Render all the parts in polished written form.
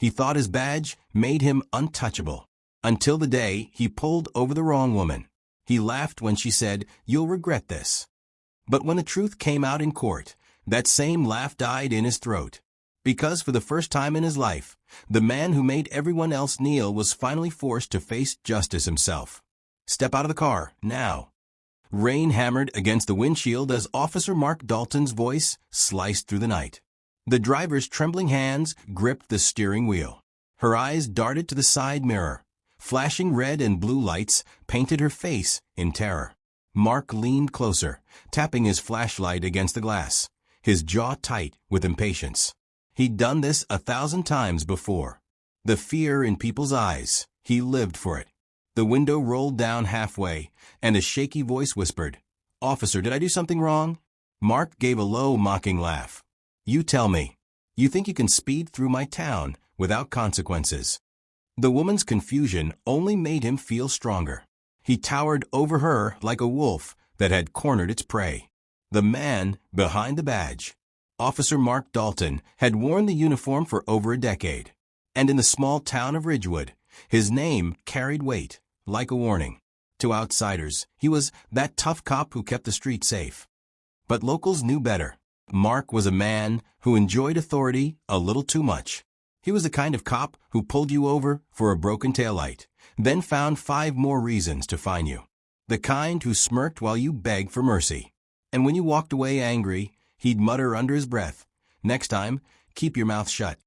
He thought his badge made him untouchable. Until the day he pulled over the wrong woman. He laughed when she said, "You'll regret this." But when the truth came out in court, that same laugh died in his throat. Because for the first time in his life, the man who made everyone else kneel was finally forced to face justice himself. "Step out of the car, now." Rain hammered against the windshield as Officer Mark Dalton's voice sliced through the night. The driver's trembling hands gripped the steering wheel. Her eyes darted to the side mirror. Flashing red and blue lights painted her face in terror. Mark leaned closer, tapping his flashlight against the glass, his jaw tight with impatience. He'd done this 1,000 times before. The fear in people's eyes, he lived for it. The window rolled down halfway, and a shaky voice whispered, "Officer, did I do something wrong?" Mark gave a low, mocking laugh. "You tell me. You think you can speed through my town without consequences?" The woman's confusion only made him feel stronger. He towered over her like a wolf that had cornered its prey. The man behind the badge. Officer Mark Dalton had worn the uniform for over a decade. And in the small town of Ridgewood, his name carried weight, like a warning. To outsiders, he was that tough cop who kept the street safe. But locals knew better. Mark was a man who enjoyed authority a little too much. He was the kind of cop who pulled you over for a broken taillight, then found 5 more reasons to fine you. The kind who smirked while you begged for mercy. And when you walked away angry, he'd mutter under his breath, "Next time, keep your mouth shut."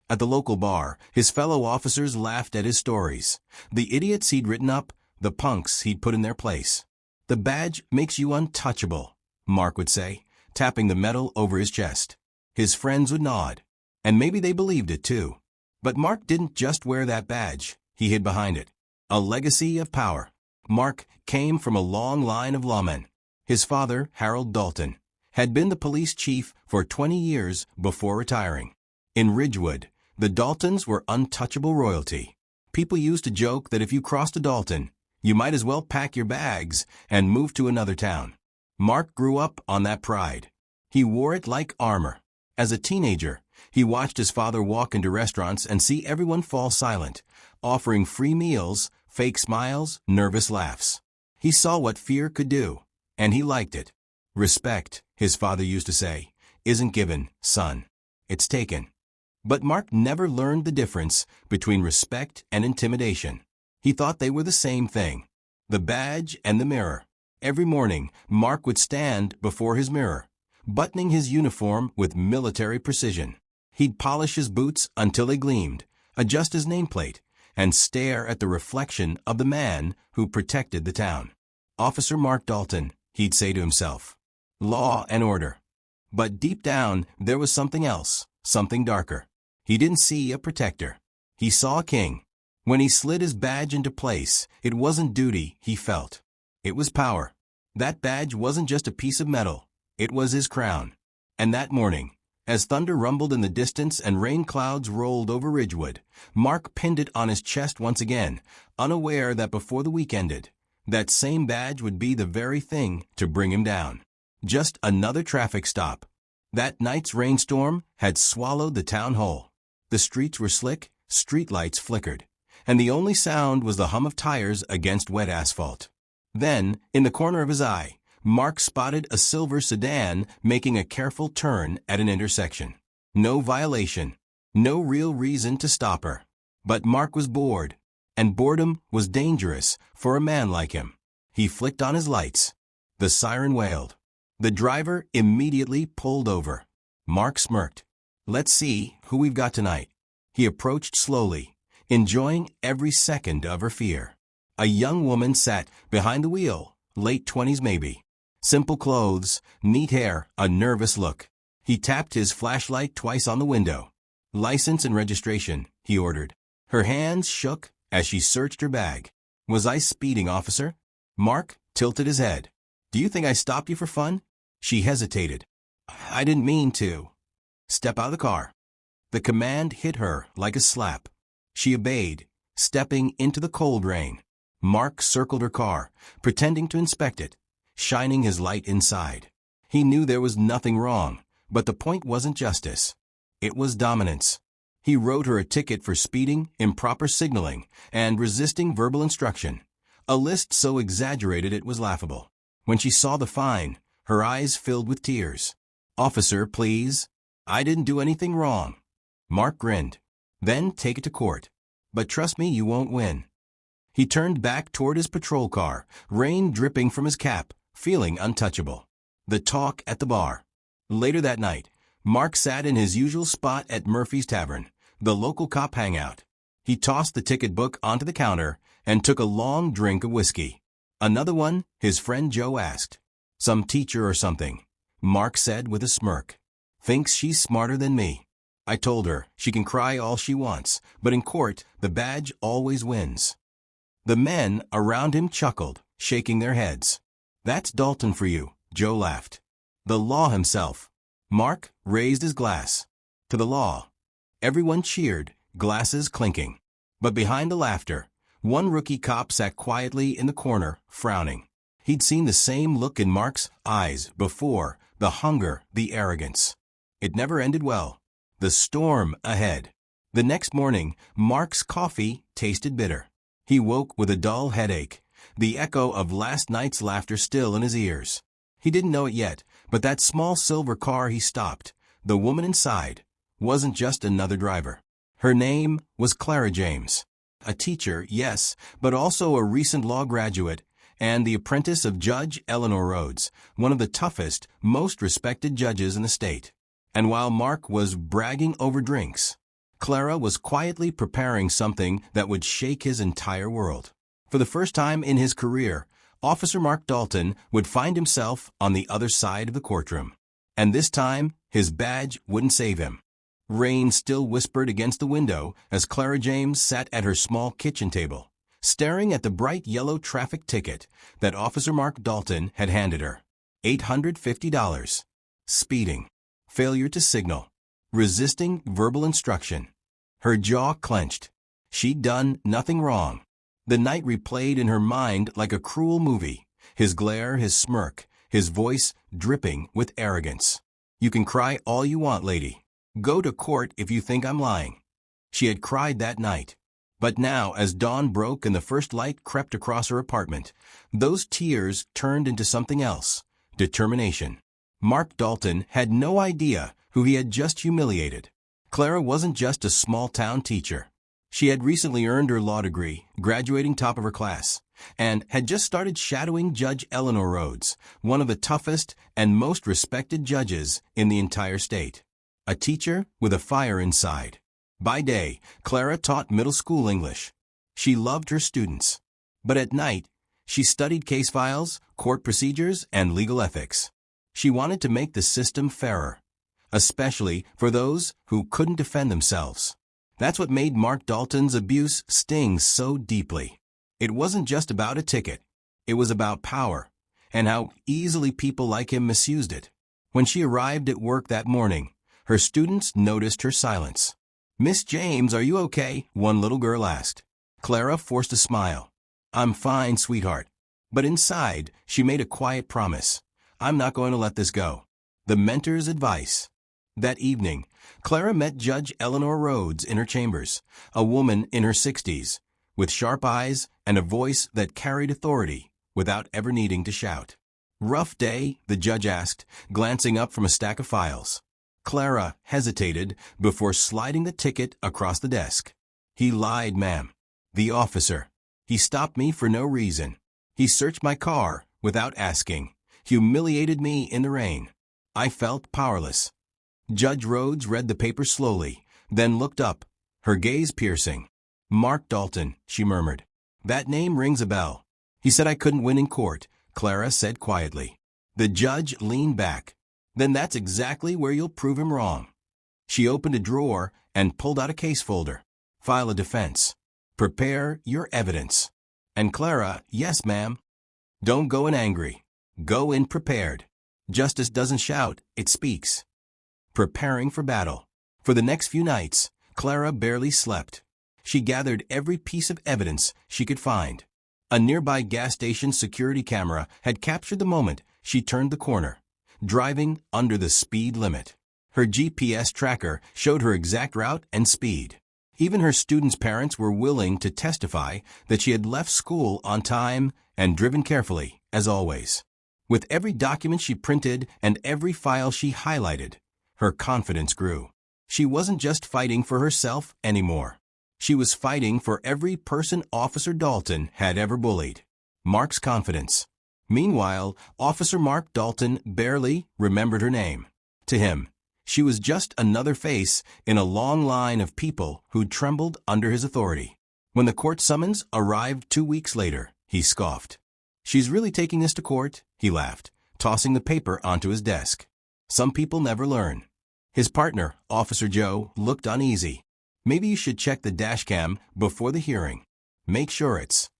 At the local bar, his fellow officers laughed at his stories. The idiots he'd written up, the punks he'd put in their place. "The badge makes you untouchable," Mark would say, tapping the metal over his chest. His friends would nod. And maybe they believed it too. But Mark didn't just wear that badge. He hid behind it. A legacy of power. Mark came from a long line of lawmen. His father, Harold Dalton, had been the police chief for 20 years before retiring. In Ridgewood, the Daltons were untouchable royalty. People used to joke that if you crossed a Dalton, you might as well pack your bags and move to another town. Mark grew up on that pride. He wore it like armor. As a teenager, he watched his father walk into restaurants and see everyone fall silent, offering free meals, fake smiles, nervous laughs. He saw what fear could do, and he liked it. "Respect," his father used to say, "isn't given, son. It's taken." But Mark never learned the difference between respect and intimidation. He thought they were the same thing. The badge and the mirror. Every morning, Mark would stand before his mirror, buttoning his uniform with military precision. He'd polish his boots until they gleamed, adjust his nameplate, and stare at the reflection of the man who protected the town. "Officer Mark Dalton," he'd say to himself. "Law and order." But deep down, there was something else, something darker. He didn't see a protector. He saw a king. When he slid his badge into place, it wasn't duty he felt. It was power. That badge wasn't just a piece of metal. It was his crown. And that morning, as thunder rumbled in the distance and rain clouds rolled over Ridgewood, Mark pinned it on his chest once again, unaware that before the week ended, that same badge would be the very thing to bring him down. Just another traffic stop. That night's rainstorm had swallowed the town whole. The streets were slick, streetlights flickered, and the only sound was the hum of tires against wet asphalt. Then, in the corner of his eye, Mark spotted a silver sedan making a careful turn at an intersection. No violation. No real reason to stop her. But Mark was bored. And boredom was dangerous for a man like him. He flicked on his lights. The siren wailed. The driver immediately pulled over. Mark smirked. "Let's see who we've got tonight." He approached slowly, enjoying every second of her fear. A young woman sat behind the wheel, late 20s maybe. Simple clothes, neat hair, a nervous look. He tapped his flashlight twice on the window. "License and registration," he ordered. Her hands shook as she searched her bag. "Was I speeding, officer?" Mark tilted his head. "Do you think I stopped you for fun?" She hesitated. "I didn't mean to." "Step out of the car." The command hit her like a slap. She obeyed, stepping into the cold rain. Mark circled her car, pretending to inspect it, shining his light inside. He knew there was nothing wrong, but the point wasn't justice. It was dominance. He wrote her a ticket for speeding, improper signaling, and resisting verbal instruction, a list so exaggerated it was laughable. When she saw the fine, her eyes filled with tears. "Officer, please. I didn't do anything wrong." Mark grinned. "Then take it to court. But trust me, you won't win." He turned back toward his patrol car, rain dripping from his cap, feeling untouchable. The talk at the bar. Later that night, Mark sat in his usual spot at Murphy's Tavern, the local cop hangout. He tossed the ticket book onto the counter and took a long drink of whiskey. "Another one?" his friend Joe asked. "Some teacher or something," Mark said with a smirk. "Thinks she's smarter than me. I told her she can cry all she wants, but in court, the badge always wins." The men around him chuckled, shaking their heads. "That's Dalton for you," Joe laughed. "The law himself." Mark raised his glass. "To the law." Everyone cheered, glasses clinking. But behind the laughter, one rookie cop sat quietly in the corner, frowning. He'd seen the same look in Mark's eyes before, the hunger, the arrogance. It never ended well. The storm ahead. The next morning, Mark's coffee tasted bitter. He woke with a dull headache, the echo of last night's laughter still in his ears. He didn't know it yet, but that small silver car he stopped, the woman inside, wasn't just another driver. Her name was Clara James. A teacher, yes, but also a recent law graduate, and the apprentice of Judge Eleanor Rhodes, one of the toughest, most respected judges in the state. And while Mark was bragging over drinks, Clara was quietly preparing something that would shake his entire world. For the first time in his career, Officer Mark Dalton would find himself on the other side of the courtroom. And this time, his badge wouldn't save him. Rain still whispered against the window as Clara James sat at her small kitchen table, staring at the bright yellow traffic ticket that Officer Mark Dalton had handed her. $850. Speeding. Failure to signal. Resisting verbal instruction. Her jaw clenched. She'd done nothing wrong. The night replayed in her mind like a cruel movie, his glare, his smirk, his voice dripping with arrogance. "You can cry all you want, lady. Go to court if you think I'm lying." She had cried that night. But now, as dawn broke and the first light crept across her apartment, those tears turned into something else: determination. Mark Dalton had no idea who he had just humiliated. Clara wasn't just a small-town teacher. She had recently earned her law degree, graduating top of her class, and had just started shadowing Judge Eleanor Rhodes, one of the toughest and most respected judges in the entire state. A teacher with a fire inside. By day, Clara taught middle school English. She loved her students. But at night, she studied case files, court procedures, and legal ethics. She wanted to make the system fairer, especially for those who couldn't defend themselves. That's what made Mark Dalton's abuse sting so deeply. It wasn't just about a ticket. It was about power, and how easily people like him misused it. When she arrived at work that morning, her students noticed her silence. "Miss James, are you okay?" one little girl asked. Clara forced a smile. "I'm fine, sweetheart." But inside, she made a quiet promise. "I'm not going to let this go." The mentor's advice. That evening, Clara met Judge Eleanor Rhodes in her chambers, a woman in her 60s, with sharp eyes and a voice that carried authority without ever needing to shout. "Rough day?" the judge asked, glancing up from a stack of files. Clara hesitated before sliding the ticket across the desk. "He lied, ma'am." "The officer. He stopped me for no reason. He searched my car without asking, humiliated me in the rain. I felt powerless." Judge Rhodes read the paper slowly, then looked up, her gaze piercing. "Mark Dalton," she murmured. "That name rings a bell." "He said I couldn't win in court," Clara said quietly. The judge leaned back. "Then that's exactly where you'll prove him wrong." She opened a drawer and pulled out a case folder. "File a defense. Prepare your evidence." And Clara, "Yes, ma'am." Don't go in angry. Go in prepared. Justice doesn't shout, it speaks. Preparing for battle. For the next few nights, Clara barely slept. She gathered every piece of evidence she could find. A nearby gas station security camera had captured the moment she turned the corner, driving under the speed limit. Her GPS tracker showed her exact route and speed. Even her students' parents were willing to testify that she had left school on time and driven carefully, as always. With every document she printed and every file she highlighted, her confidence grew. She wasn't just fighting for herself anymore. She was fighting for every person Officer Dalton had ever bullied. Mark's confidence. Meanwhile, Officer Mark Dalton barely remembered her name. To him, she was just another face in a long line of people who trembled under his authority. When the court summons arrived 2 weeks later, he scoffed. "She's really taking this to court?" he laughed, tossing the paper onto his desk. Some people never learn. His partner, Officer Joe, looked uneasy. "Maybe you should check the dashcam before the hearing. Make sure it's..."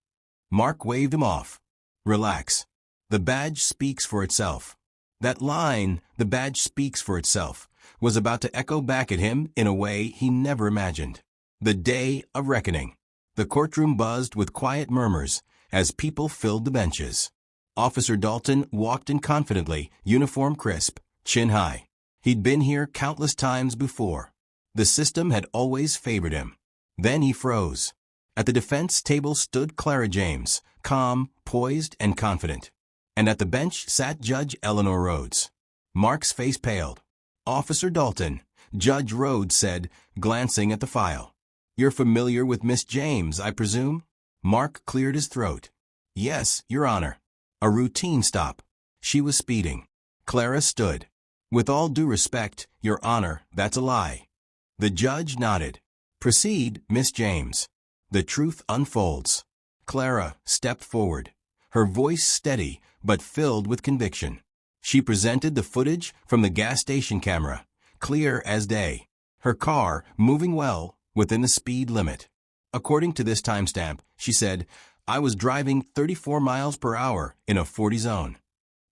Mark waved him off. "Relax. The badge speaks for itself." That line, "the badge speaks for itself," was about to echo back at him in a way he never imagined. The day of reckoning. The courtroom buzzed with quiet murmurs as people filled the benches. Officer Dalton walked in confidently, uniform crisp, chin high. He'd been here countless times before. The system had always favored him. Then he froze. At the defense table stood Clara James, calm, poised, and confident. And at the bench sat Judge Eleanor Rhodes. Mark's face paled. "Officer Dalton," Judge Rhodes said, glancing at the file. "You're familiar with Miss James, I presume?" Mark cleared his throat. "Yes, Your Honor." A routine stop. She was speeding. Clara stood. "With all due respect, Your Honor, that's a lie." The judge nodded. "Proceed, Miss James." The truth unfolds. Clara stepped forward, her voice steady but filled with conviction. She presented the footage from the gas station camera, clear as day. Her car moving well within the speed limit. According to this timestamp, she said, "I was driving 34 miles per hour in a 40 zone."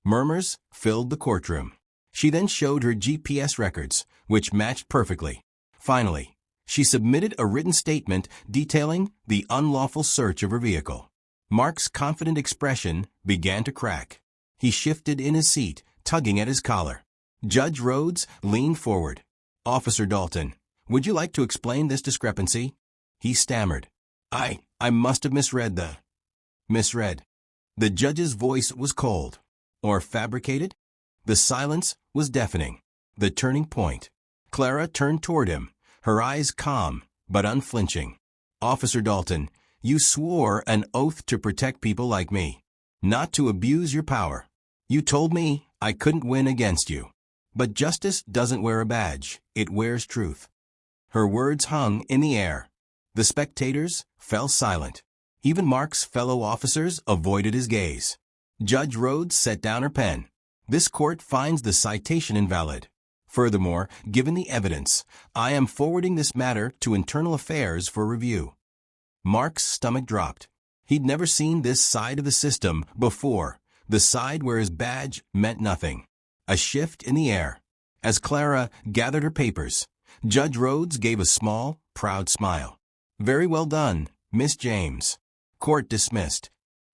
Murmurs filled the courtroom. She then showed her GPS records, which matched perfectly. Finally, she submitted a written statement detailing the unlawful search of her vehicle. Mark's confident expression began to crack. He shifted in his seat, tugging at his collar. Judge Rhodes leaned forward. "Officer Dalton, would you like to explain this discrepancy?" He stammered. I must have misread the..." Misread. The judge's voice was cold. Or fabricated? The silence was deafening. The turning point. Clara turned toward him, her eyes calm but unflinching. "Officer Dalton, you swore an oath to protect people like me, not to abuse your power. You told me I couldn't win against you. But justice doesn't wear a badge, it wears truth." Her words hung in the air. The spectators fell silent. Even Mark's fellow officers avoided his gaze. Judge Rhodes set down her pen. "This court finds the citation invalid. Furthermore, given the evidence, I am forwarding this matter to Internal Affairs for review." Mark's stomach dropped. He'd never seen this side of the system before, the side where his badge meant nothing. A shift in the air. As Clara gathered her papers, Judge Rhodes gave a small, proud smile. "Very well done, Miss James." Court dismissed.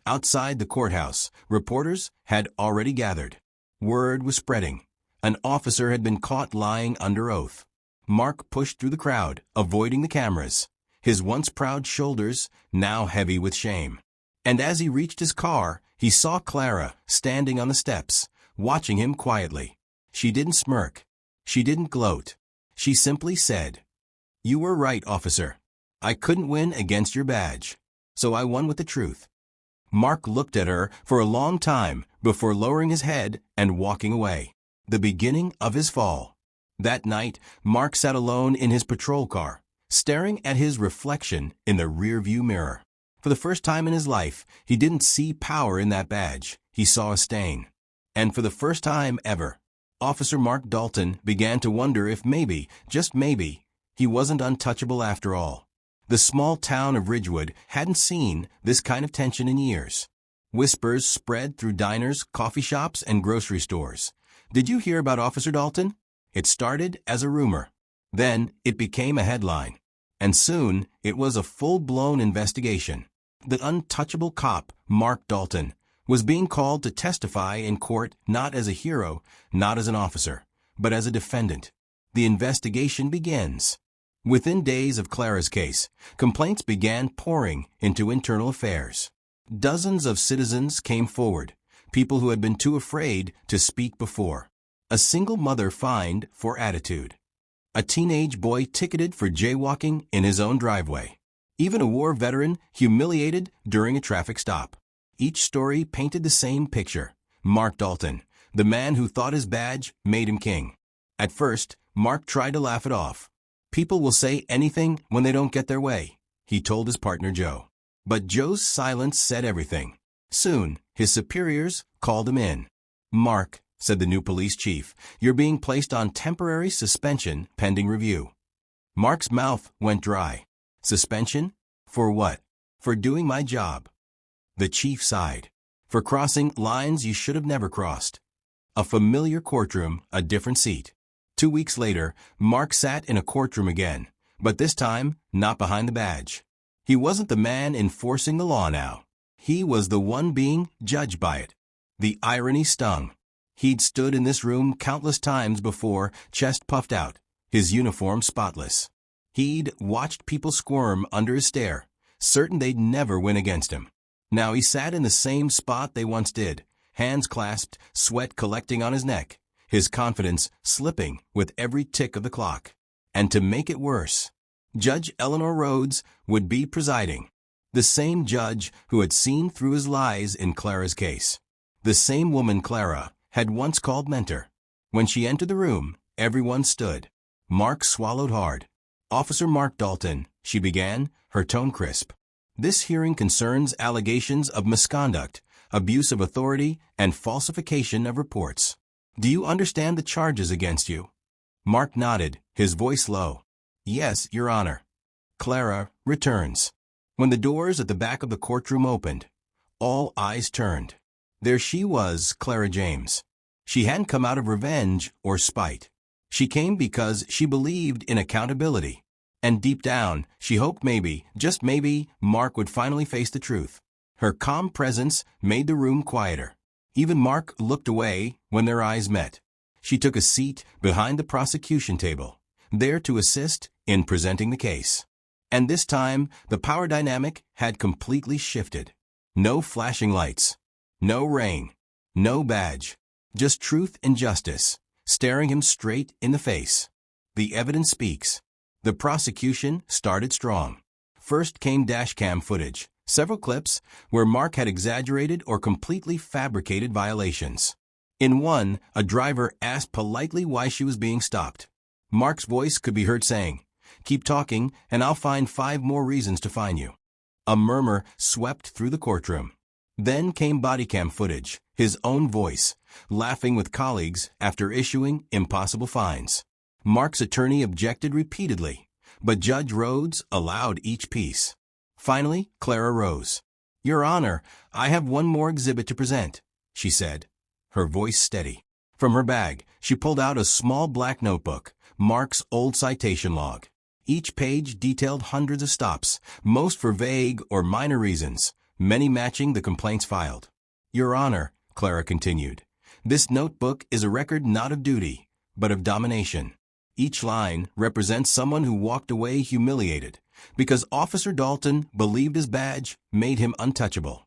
Outside the courthouse, reporters had already gathered. Word was spreading. An officer had been caught lying under oath. Mark pushed through the crowd, avoiding the cameras, his once proud shoulders now heavy with shame. And as he reached his car, he saw Clara standing on the steps, watching him quietly. She didn't smirk. She didn't gloat. She simply said, "You were right, officer. I couldn't win against your badge, so I won with the truth." Mark looked at her for a long time before lowering his head and walking away. The beginning of his fall. That night, Mark sat alone in his patrol car, staring at his reflection in the rearview mirror. For the first time in his life, he didn't see power in that badge. He saw a stain. And for the first time ever, Officer Mark Dalton began to wonder if maybe, just maybe, he wasn't untouchable after all. The small town of Ridgewood hadn't seen this kind of tension in years. Whispers spread through diners, coffee shops, and grocery stores. "Did you hear about Officer Dalton?" It started as a rumor. Then it became a headline. And soon it was a full-blown investigation. The untouchable cop, Mark Dalton, was being called to testify in court not as a hero, not as an officer, but as a defendant. The investigation begins. Within days of Clara's case, complaints began pouring into internal affairs. Dozens of citizens came forward, people who had been too afraid to speak before. A single mother fined for attitude. A teenage boy ticketed for jaywalking in his own driveway. Even a war veteran humiliated during a traffic stop. Each story painted the same picture. Mark Dalton, the man who thought his badge made him king. At first, Mark tried to laugh it off. People will say anything when they don't get their way, he told his partner Joe. But Joe's silence said everything. Soon, his superiors called him in. "Mark," said the new police chief, "you're being placed on temporary suspension pending review." Mark's mouth went dry. Suspension? For what? For doing my job. The chief sighed. For crossing lines you should have never crossed. A familiar courtroom, a different seat. 2 weeks later, Mark sat in a courtroom again, but this time not behind the badge. He wasn't the man enforcing the law now. He was the one being judged by it. The irony stung. He'd stood in this room countless times before, chest puffed out, his uniform spotless. He'd watched people squirm under his stare, certain they'd never win against him. Now he sat in the same spot they once did, hands clasped, sweat collecting on his neck, his confidence slipping with every tick of the clock. And to make it worse, Judge Eleanor Rhodes would be presiding. The same judge who had seen through his lies in Clara's case. The same woman Clara had once called mentor. When she entered the room, everyone stood. Mark swallowed hard. "Officer Mark Dalton," she began, her tone crisp. "This hearing concerns allegations of misconduct, abuse of authority, and falsification of reports. Do you understand the charges against you?" Mark nodded, his voice low. "Yes, Your Honor." Clara returns. When the doors at the back of the courtroom opened, all eyes turned. There she was, Clara James. She hadn't come out of revenge or spite. She came because she believed in accountability. And deep down, she hoped maybe, just maybe, Mark would finally face the truth. Her calm presence made the room quieter. Even Mark looked away when their eyes met. She took a seat behind the prosecution table, there to assist in presenting the case. And this time, the power dynamic had completely shifted. No flashing lights. No rain. No badge. Just truth and justice, staring him straight in the face. The evidence speaks. The prosecution started strong. First came dashcam footage, several clips where Mark had exaggerated or completely fabricated violations. In one, a driver asked politely why she was being stopped. Mark's voice could be heard saying, "Keep talking and I'll find 5 more reasons to fine you." A murmur swept through the courtroom. Then came bodycam footage, his own voice, laughing with colleagues after issuing impossible fines. Mark's attorney objected repeatedly, but Judge Rhodes allowed each piece. Finally, Clara rose. "Your Honor, I have one more exhibit to present," she said, her voice steady. From her bag, she pulled out a small black notebook, Mark's old citation log. Each page detailed hundreds of stops, most for vague or minor reasons, many matching the complaints filed. "Your Honor," Clara continued, "this notebook is a record not of duty, but of domination. Each line represents someone who walked away humiliated because Officer Dalton believed his badge made him untouchable."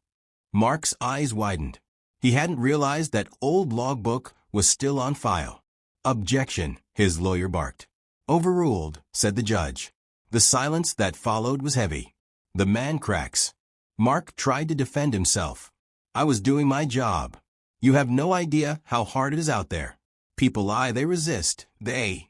Mark's eyes widened. He hadn't realized that old logbook was still on file. "Objection," his lawyer barked. "Overruled," said the judge. The silence that followed was heavy. The man cracks. Mark tried to defend himself. "I was doing my job. You have no idea how hard it is out there. People lie, they resist, they—"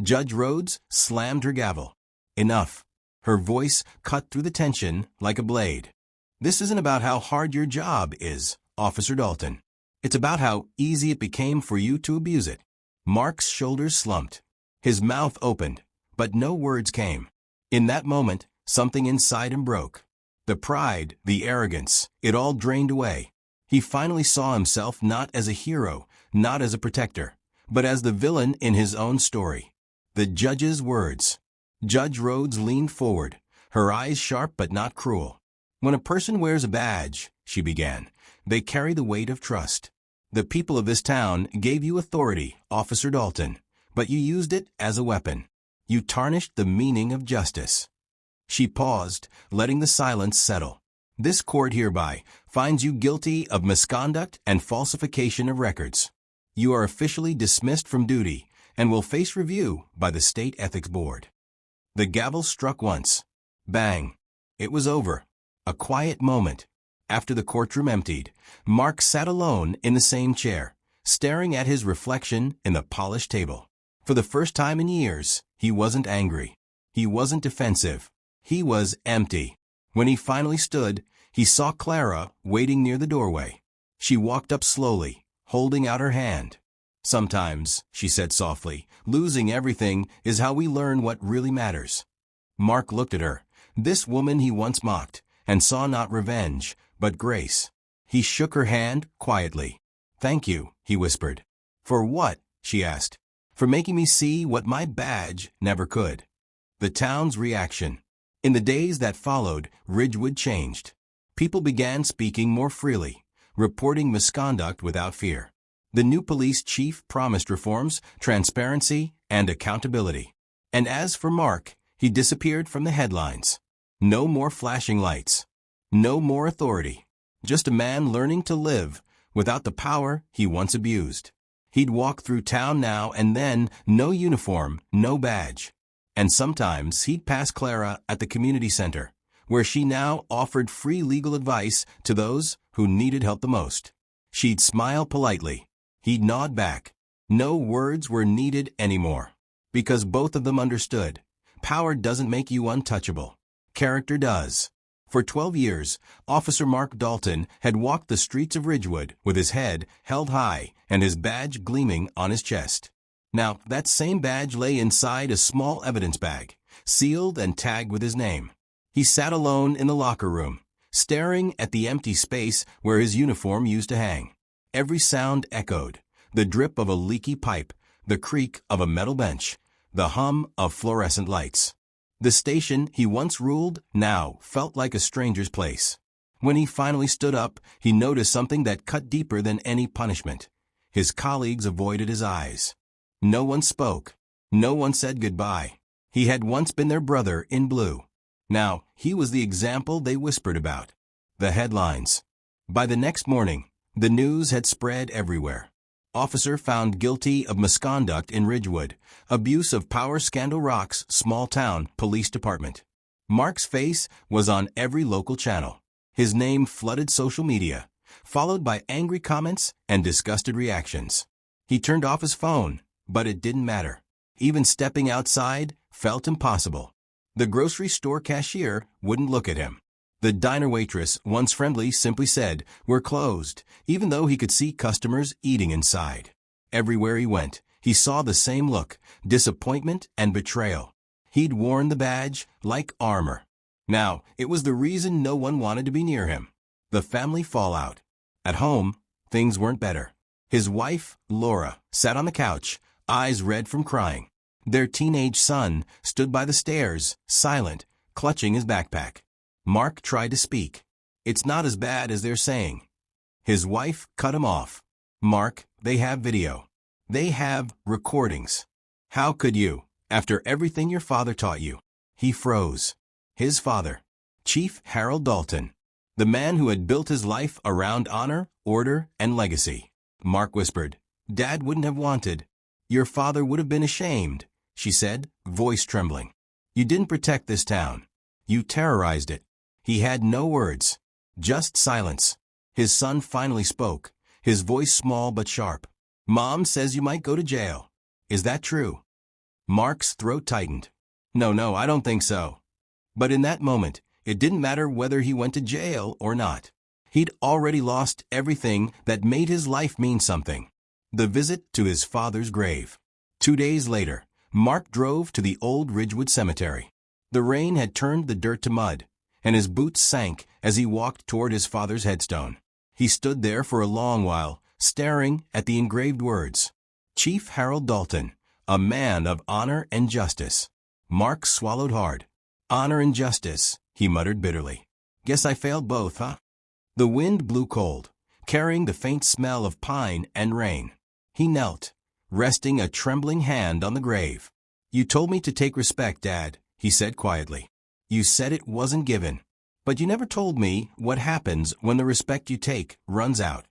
Judge Rhodes slammed her gavel. "Enough." Her voice cut through the tension like a blade. "This isn't about how hard your job is, Officer Dalton. It's about how easy it became for you to abuse it." Mark's shoulders slumped. His mouth opened, but no words came. In that moment, something inside him broke. The pride, the arrogance, it all drained away. He finally saw himself not as a hero, not as a protector, but as the villain in his own story. The judge's words. Judge Rhodes leaned forward, her eyes sharp but not cruel. "When a person wears a badge," she began, "they carry the weight of trust. The people of this town gave you authority, Officer Dalton, but you used it as a weapon. You tarnished the meaning of justice." She paused, letting the silence settle. "This court hereby finds you guilty of misconduct and falsification of records. You are officially dismissed from duty and will face review by the State Ethics Board." The gavel struck once. Bang. It was over. A quiet moment. After the courtroom emptied, Mark sat alone in the same chair, staring at his reflection in the polished table. For the first time in years, he wasn't angry. He wasn't defensive. He was empty. When he finally stood, he saw Clara waiting near the doorway. She walked up slowly, holding out her hand. "Sometimes," she said softly, "losing everything is how we learn what really matters." Mark looked at her, this woman he once mocked, and saw not revenge, but grace. He shook her hand quietly. "Thank you," he whispered. "For what?" she asked. "For making me see what my badge never could." The town's reaction. In the days that followed, Ridgewood changed. People began speaking more freely, reporting misconduct without fear. The new police chief promised reforms, transparency, and accountability. And as for Mark, he disappeared from the headlines. No more flashing lights. No more authority. Just a man learning to live without the power he once abused. He'd walk through town now and then, no uniform, no badge. And sometimes he'd pass Clara at the community center, where she now offered free legal advice to those who needed help the most. She'd smile politely. He'd nod back. No words were needed anymore. Because both of them understood. Power doesn't make you untouchable. Character does. For 12 years, Officer Mark Dalton had walked the streets of Ridgewood with his head held high and his badge gleaming on his chest. Now, that same badge lay inside a small evidence bag, sealed and tagged with his name. He sat alone in the locker room, staring at the empty space where his uniform used to hang. Every sound echoed, the drip of a leaky pipe, the creak of a metal bench, the hum of fluorescent lights. The station he once ruled now felt like a stranger's place. When he finally stood up, he noticed something that cut deeper than any punishment. His colleagues avoided his eyes. No one spoke. No one said goodbye. He had once been their brother in blue. Now, he was the example they whispered about. The headlines. By the next morning, the news had spread everywhere. Officer found guilty of misconduct in Ridgewood. Abuse of power scandal rocks small town police department. Mark's face was on every local channel. His name flooded social media, followed by angry comments and disgusted reactions. He turned off his phone, but it didn't matter. Even stepping outside felt impossible. The grocery store cashier wouldn't look at him. The diner waitress, once friendly, simply said, "We're closed," even though he could see customers eating inside. Everywhere he went, he saw the same look, disappointment and betrayal. He'd worn the badge like armor. Now, it was the reason no one wanted to be near him. The family fallout. At home, things weren't better. His wife, Laura, sat on the couch, eyes red from crying. Their teenage son stood by the stairs, silent, clutching his backpack. Mark tried to speak. "It's not as bad as they're saying." His wife cut him off. "Mark, they have video. They have recordings. How could you, after everything your father taught you?" He froze. His father, Chief Harold Dalton, the man who had built his life around honor, order, and legacy. Mark whispered, "Dad wouldn't have wanted." "Your father would have been ashamed," she said, voice trembling. "You didn't protect this town. You terrorized it." He had no words, just silence. His son finally spoke, his voice small but sharp. "Mom says you might go to jail. Is that true?" Mark's throat tightened. No, I don't think so." But in that moment, it didn't matter whether he went to jail or not. He'd already lost everything that made his life mean something. The visit to his father's grave. 2 days later, Mark drove to the old Ridgewood Cemetery. The rain had turned the dirt to mud, and his boots sank as he walked toward his father's headstone. He stood there for a long while, staring at the engraved words. Chief Harold Dalton, a man of honor and justice. Mark swallowed hard. "Honor and justice," he muttered bitterly. "Guess I failed both, huh?" The wind blew cold, carrying the faint smell of pine and rain. He knelt, resting a trembling hand on the grave. "You told me to take respect, Dad," he said quietly. "You said it wasn't given. But you never told me what happens when the respect you take runs out."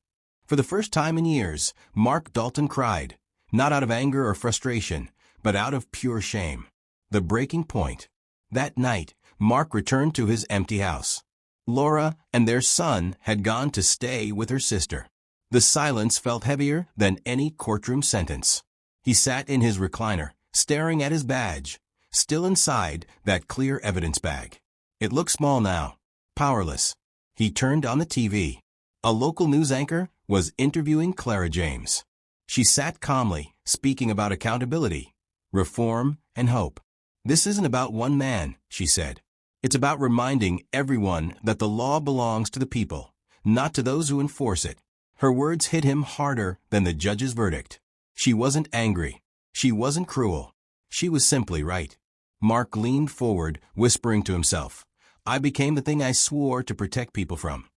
For the first time in years, Mark Dalton cried, not out of anger or frustration, but out of pure shame. The breaking point. That night, Mark returned to his empty house. Laura and their son had gone to stay with her sister. The silence felt heavier than any courtroom sentence. He sat in his recliner, staring at his badge, still inside that clear evidence bag. It looked small now, powerless. He turned on the TV. A local news anchor was interviewing Clara James. She sat calmly, speaking about accountability, reform, and hope. "This isn't about one man," she said. "It's about reminding everyone that the law belongs to the people, not to those who enforce it." Her words hit him harder than the judge's verdict. She wasn't angry. She wasn't cruel. She was simply right. Mark leaned forward, whispering to himself, "I became the thing I swore to protect people from."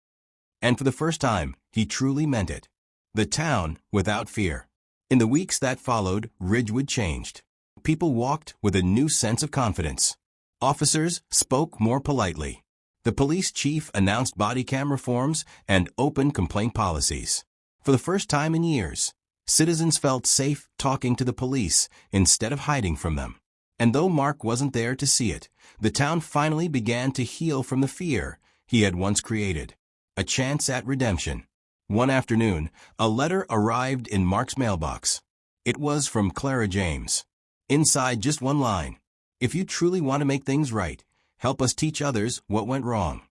And for the first time, he truly meant it. The town without fear. In the weeks that followed, Ridgewood changed. People walked with a new sense of confidence. Officers spoke more politely. The police chief announced body cam reforms and open complaint policies. For the first time in years, citizens felt safe talking to the police instead of hiding from them. And though Mark wasn't there to see it, the town finally began to heal from the fear he had once created. A chance at redemption. One afternoon, a letter arrived in Mark's mailbox. It was from Clara James. Inside, just one line: "If you truly want to make things right, help us teach others what went wrong."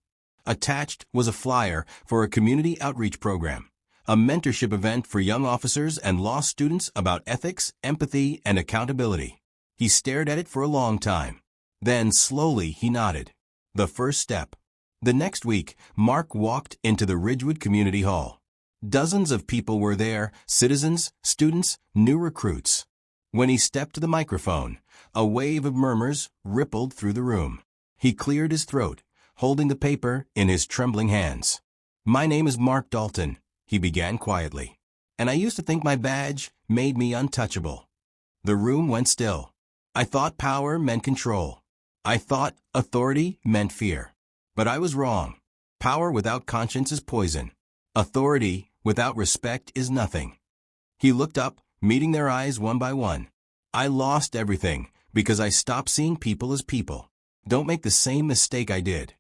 Attached was a flyer for a community outreach program, a mentorship event for young officers and law students about ethics, empathy, and accountability. He stared at it for a long time. Then, slowly, he nodded. The first step. The next week, Mark walked into the Ridgewood Community Hall. Dozens of people were there, citizens, students, new recruits. When he stepped to the microphone, a wave of murmurs rippled through the room. He cleared his throat, holding the paper in his trembling hands. "My name is Mark Dalton," he began quietly, "and I used to think my badge made me untouchable." The room went still. "I thought power meant control. I thought authority meant fear. But I was wrong. Power without conscience is poison. Authority without respect is nothing." He looked up, meeting their eyes one by one. "I lost everything because I stopped seeing people as people. Don't make the same mistake I did."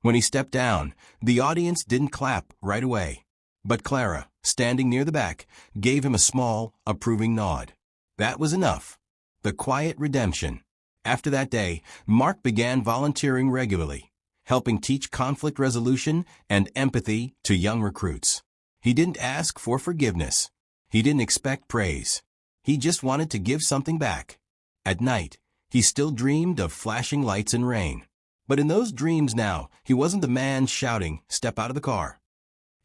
When he stepped down, the audience didn't clap right away. But Clara, standing near the back, gave him a small, approving nod. That was enough. The quiet redemption. After that day, Mark began volunteering regularly, helping teach conflict resolution and empathy to young recruits. He didn't ask for forgiveness. He didn't expect praise. He just wanted to give something back. At night, he still dreamed of flashing lights and rain. But in those dreams now, he wasn't the man shouting, "Step out of the car."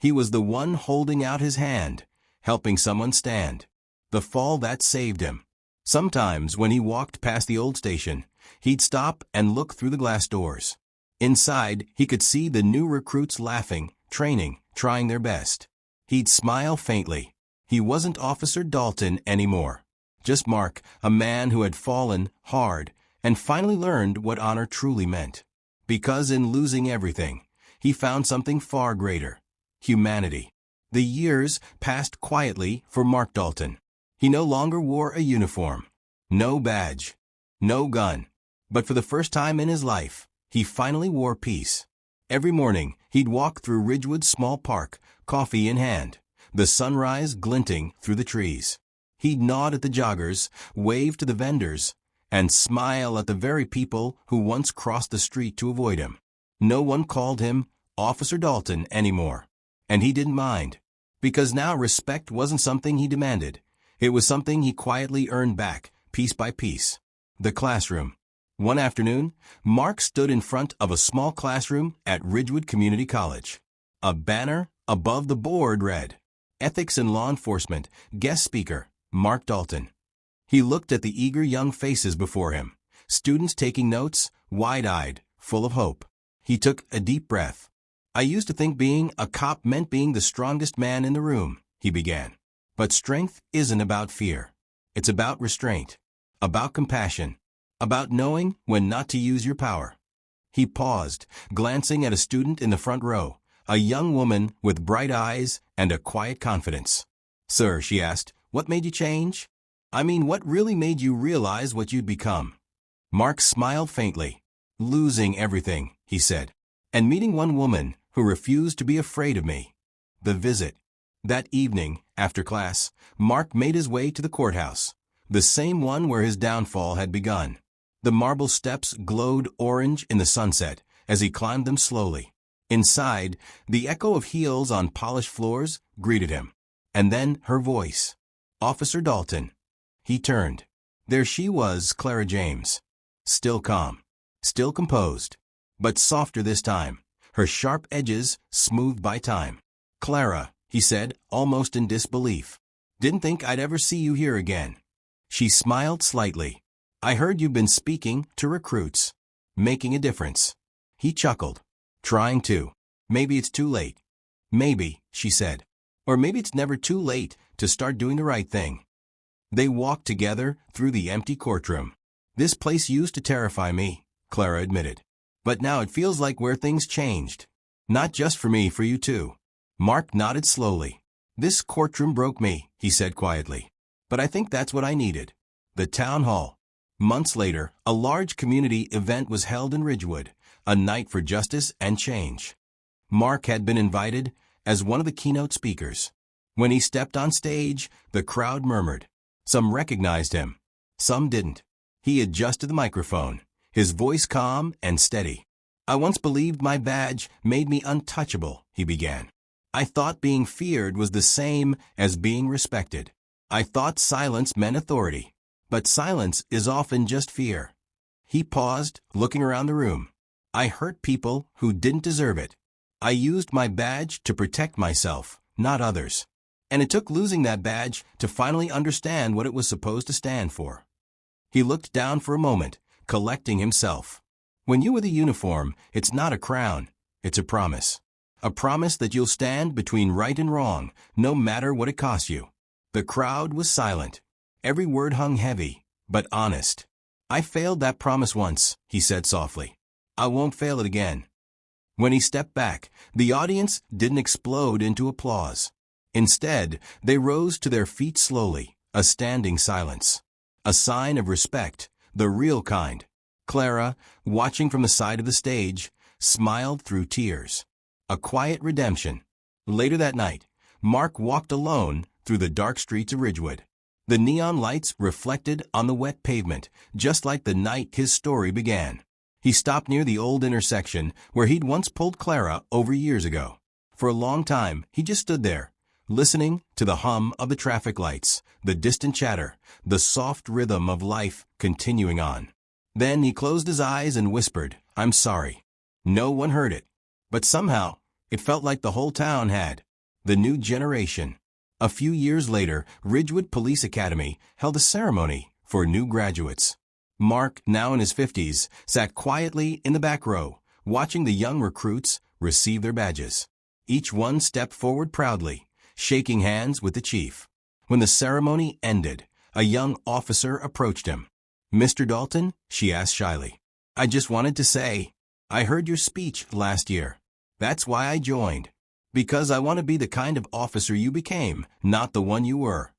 He was the one holding out his hand, helping someone stand. The fall that saved him. Sometimes, when he walked past the old station, he'd stop and look through the glass doors. Inside, he could see the new recruits laughing, training, trying their best. He'd smile faintly. He wasn't Officer Dalton anymore. Just Mark, a man who had fallen hard and finally learned what honor truly meant. Because in losing everything, he found something far greater: humanity. The years passed quietly for Mark Dalton. He no longer wore a uniform, no badge, no gun. But for the first time in his life, he finally wore peace. Every morning, he'd walk through Ridgewood's small park, coffee in hand, the sunrise glinting through the trees. He'd nod at the joggers, wave to the vendors, and smile at the very people who once crossed the street to avoid him. No one called him Officer Dalton anymore. And he didn't mind. Because now respect wasn't something he demanded. It was something he quietly earned back, piece by piece. The classroom. One afternoon, Mark stood in front of a small classroom at Ridgewood Community College. A banner above the board read, "Ethics in Law Enforcement, Guest Speaker, Mark Dalton." He looked at the eager young faces before him, students taking notes, wide-eyed, full of hope. He took a deep breath. "I used to think being a cop meant being the strongest man in the room," he began. "But strength isn't about fear. It's about restraint, about compassion, about knowing when not to use your power. He paused, glancing at a student in the front row, a young woman with bright eyes and a quiet confidence. "Sir," she asked, "what made you change? I mean, what really made you realize what you'd become?" Mark smiled faintly. "Losing everything," he said, "and meeting one woman who refused to be afraid of me." The visit. That evening, after class, Mark made his way to the courthouse, the same one where his downfall had begun. The marble steps glowed orange in the sunset as he climbed them slowly. Inside, the echo of heels on polished floors greeted him. And then her voice. "Officer Dalton." He turned. There she was, Clara James. Still calm, still composed, but softer this time, her sharp edges smoothed by time. "Clara," he said, almost in disbelief. "Didn't think I'd ever see you here again." She smiled slightly. "I heard you've been speaking to recruits. Making a difference." He chuckled. "Trying to. Maybe it's too late." "Maybe," she said. "Or maybe it's never too late to start doing the right thing." They walked together through the empty courtroom. "This place used to terrify me," Clara admitted. "But now it feels like where things changed. Not just for me, for you too." Mark nodded slowly. "This courtroom broke me," he said quietly. "But I think that's what I needed." The town hall. Months later, a large community event was held in Ridgewood, a night for justice and change. Mark had been invited as one of the keynote speakers. When he stepped on stage, the crowd murmured. Some recognized him. Some didn't. He adjusted the microphone, his voice calm and steady. "I once believed my badge made me untouchable," he began. "I thought being feared was the same as being respected. I thought silence meant authority. But silence is often just fear." He paused, looking around the room. "I hurt people who didn't deserve it. I used my badge to protect myself, not others. And it took losing that badge to finally understand what it was supposed to stand for." He looked down for a moment, collecting himself. "When you wear the uniform, it's not a crown, it's a promise. A promise that you'll stand between right and wrong, no matter what it costs you." The crowd was silent. Every word hung heavy, but honest. "I failed that promise once," he said softly. "I won't fail it again." When he stepped back, the audience didn't explode into applause. Instead, they rose to their feet slowly, a standing silence. A sign of respect, the real kind. Clara, watching from the side of the stage, smiled through tears. A quiet redemption. Later that night, Mark walked alone through the dark streets of Ridgewood. The neon lights reflected on the wet pavement, just like the night his story began. He stopped near the old intersection where he'd once pulled Clara over years ago. For a long time, he just stood there, listening to the hum of the traffic lights, the distant chatter, the soft rhythm of life continuing on. Then he closed his eyes and whispered, "I'm sorry." No one heard it, but somehow it felt like the whole town had. The new generation. A few years later, Ridgewood Police Academy held a ceremony for new graduates. Mark, now in his 50s, sat quietly in the back row, watching the young recruits receive their badges. Each one stepped forward proudly, shaking hands with the chief. When the ceremony ended, a young officer approached him. "Mr. Dalton?" she asked shyly. "I just wanted to say, I heard your speech last year. That's why I joined. Because I want to be the kind of officer you became, not the one you were."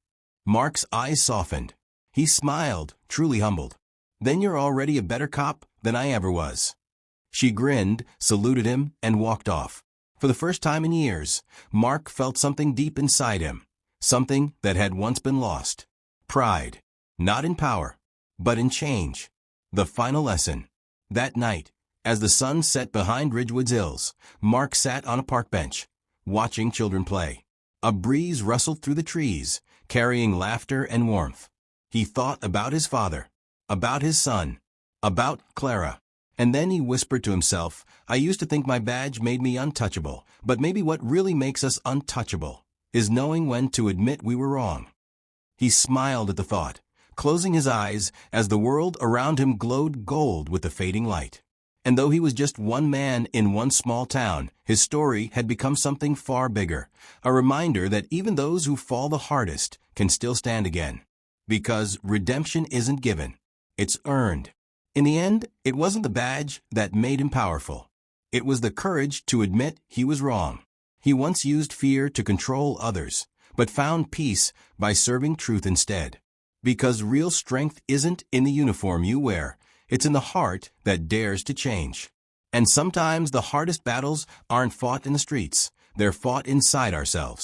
Mark's eyes softened. He smiled, truly humbled. "Then you're already a better cop than I ever was." She grinned, saluted him, and walked off. For the first time in years, Mark felt something deep inside him, something that had once been lost. Pride, not in power, but in change. The final lesson. That night, as the sun set behind Ridgewood's hills, Mark sat on a park bench, watching children play. A breeze rustled through the trees, carrying laughter and warmth. He thought about his father, about his son, about Clara. And then he whispered to himself, "I used to think my badge made me untouchable, but maybe what really makes us untouchable is knowing when to admit we were wrong." He smiled at the thought, closing his eyes as the world around him glowed gold with the fading light. And though he was just one man in one small town, his story had become something far bigger, a reminder that even those who fall the hardest can still stand again. Because redemption isn't given. It's earned. In the end, it wasn't the badge that made him powerful. It was the courage to admit he was wrong. He once used fear to control others, but found peace by serving truth instead. Because real strength isn't in the uniform you wear, it's in the heart that dares to change. And sometimes the hardest battles aren't fought in the streets, they're fought inside ourselves.